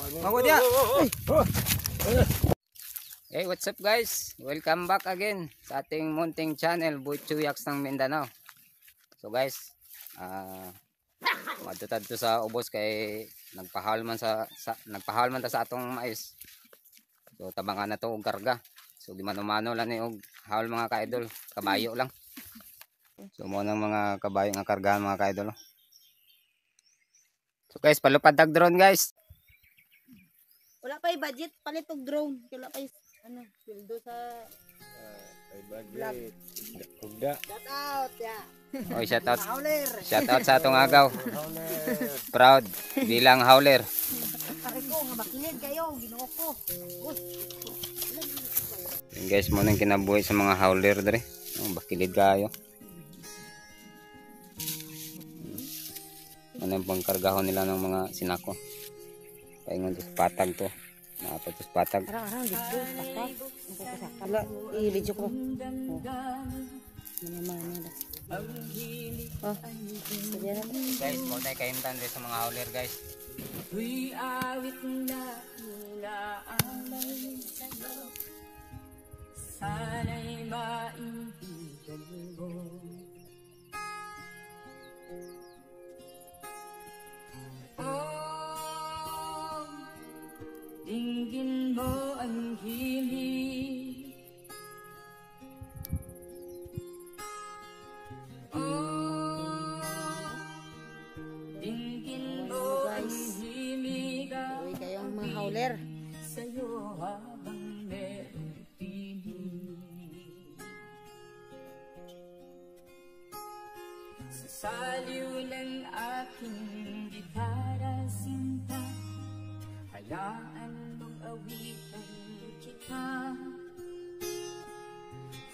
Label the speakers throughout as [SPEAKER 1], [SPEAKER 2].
[SPEAKER 1] Dia. Hey, what's up guys? Welcome back again sa ating munting channel, Boy Chuyaks ng Mindanao. So guys, matutad to sa ubos kay nagpahal man ta sa atong mais. So tabangan na to og karga. So di mano-mano lang ni og haul mga ka-idol, kabayo lang. So mo nang mga kabayo nga kargahan mga ka-idol. So guys, palupad tag drone guys.
[SPEAKER 2] Wala pa budget palit og drone. Wala pa ano, sweldo sa
[SPEAKER 3] budget. Ugda.
[SPEAKER 2] Shout out ya.
[SPEAKER 1] Oy, shout out.
[SPEAKER 2] Howler.
[SPEAKER 1] Shout out sa atong agaw. Proud bilang howler.
[SPEAKER 2] Pare ko nga makinig kayo, Ginoo ko.
[SPEAKER 1] Yan guys, mo nang kinabuhi sa mga howler dere. Bakilid kayo. Ano yung pangkargahon nila ng mga sinako. Paingon to patag to. Naapat to patag.
[SPEAKER 2] Arang dito, patag. Wala, i-video ko. Mana-mana dah. Oh, sige na.
[SPEAKER 1] Guys, mo tayo kaimtan rin sa mga howler guys.
[SPEAKER 4] We awit na alay sa'yo. Sana'y maintindihan mo. Oh, dinggin mo ang hilig. Oh, dinggin mo ang hilig.
[SPEAKER 2] Uy, kayong mga howler.
[SPEAKER 4] Sa'yo habang merong tinig. Sa saliw ng aking gitara sinta, hayaan mong awitan kita.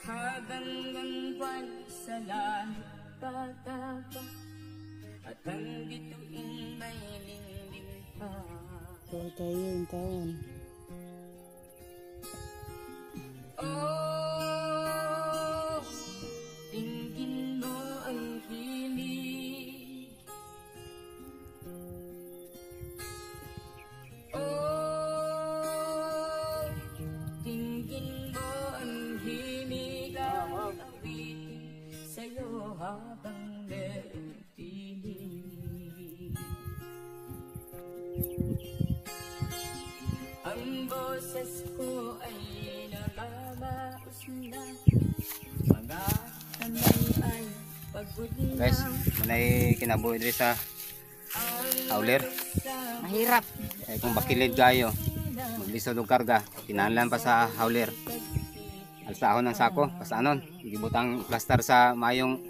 [SPEAKER 4] Habang ang buwan sa langit tatapa, at ang bituin may lingling pa.
[SPEAKER 2] Huwag tayo yung taon.
[SPEAKER 4] Oh, dinggin mo ang hilig. Oh, dinggin mo ang hilig. Ang awitin sa'yo habang merong tinig. Ang boses ko ay namamaos na, mga kamay ay pagod na.
[SPEAKER 1] Guys, manay kinabuhi rin sa howler.
[SPEAKER 2] Mahirap.
[SPEAKER 1] Kung bakilid kayo, maglisod og karga, kinahanglan pa sa howler. Alsahon ng sako, pasanon, gibutang plaster sa mayong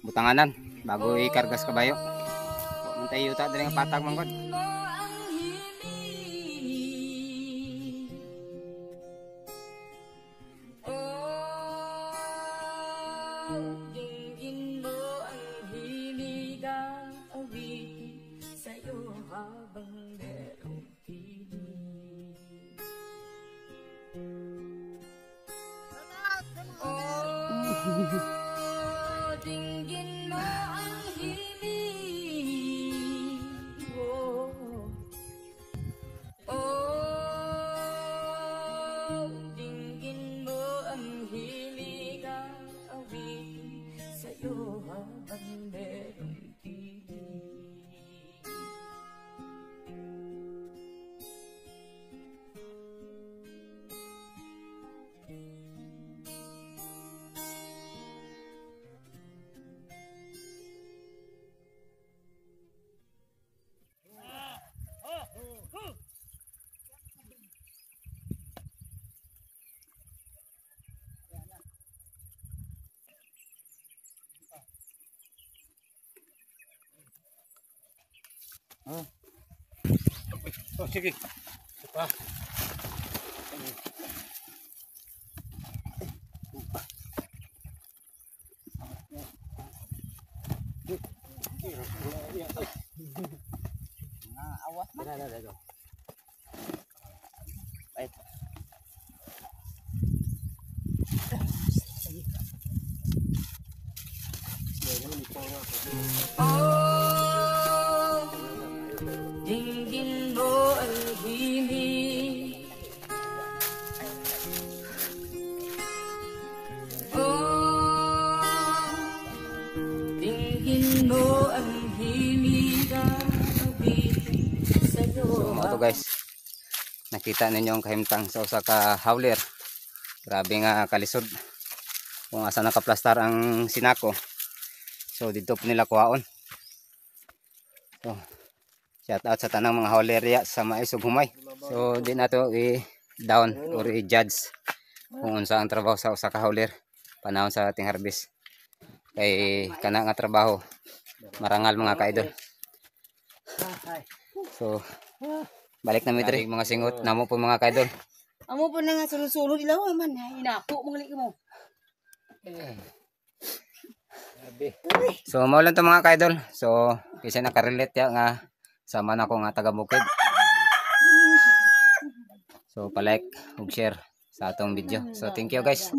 [SPEAKER 1] butanganan bago ikargas kabayo. So, mantay yuta diri nga patag man gud.
[SPEAKER 4] Dinggin mo ang hilig, ang awitin sa'yo habang merong tinig. Oh, dinggin mo ang hilig. Oh, oh, dinggin mo ang hilig, ang awitin sa'yo habang merong tinig.
[SPEAKER 3] Oh, sige. Pa.
[SPEAKER 2] Awas man.
[SPEAKER 3] Dah.
[SPEAKER 1] Baik.
[SPEAKER 4] Oh, dinggin mo ang himig. Oh, dinggin mo ang himig ang awitin sa'yo.
[SPEAKER 1] So mga to guys, nakita ninyo ang kahimtang sa usa ka howler. Grabe nga kalisod. Kung asa nakaplastar ang sinako. So dito po nila kuhaon. So shout out sa tanang mga howlerya sa mais ug humay. So di na to i-down or i-judge kung unsa ang trabaho sa usa ka howler panahon sa ating harvest. Kay kana nga trabaho marangal mga kaidol. So balik na mi diri mga singot namo po mga kaidol.
[SPEAKER 2] Amo po na nga sulod-sulod ilaw man. Inapo mo gali mo.
[SPEAKER 1] So mao lang to mga kaidol. So kasi nakarelate ya nga sama na ko nga taga Bukid. So pa-like ug share sa atong video. So thank you guys.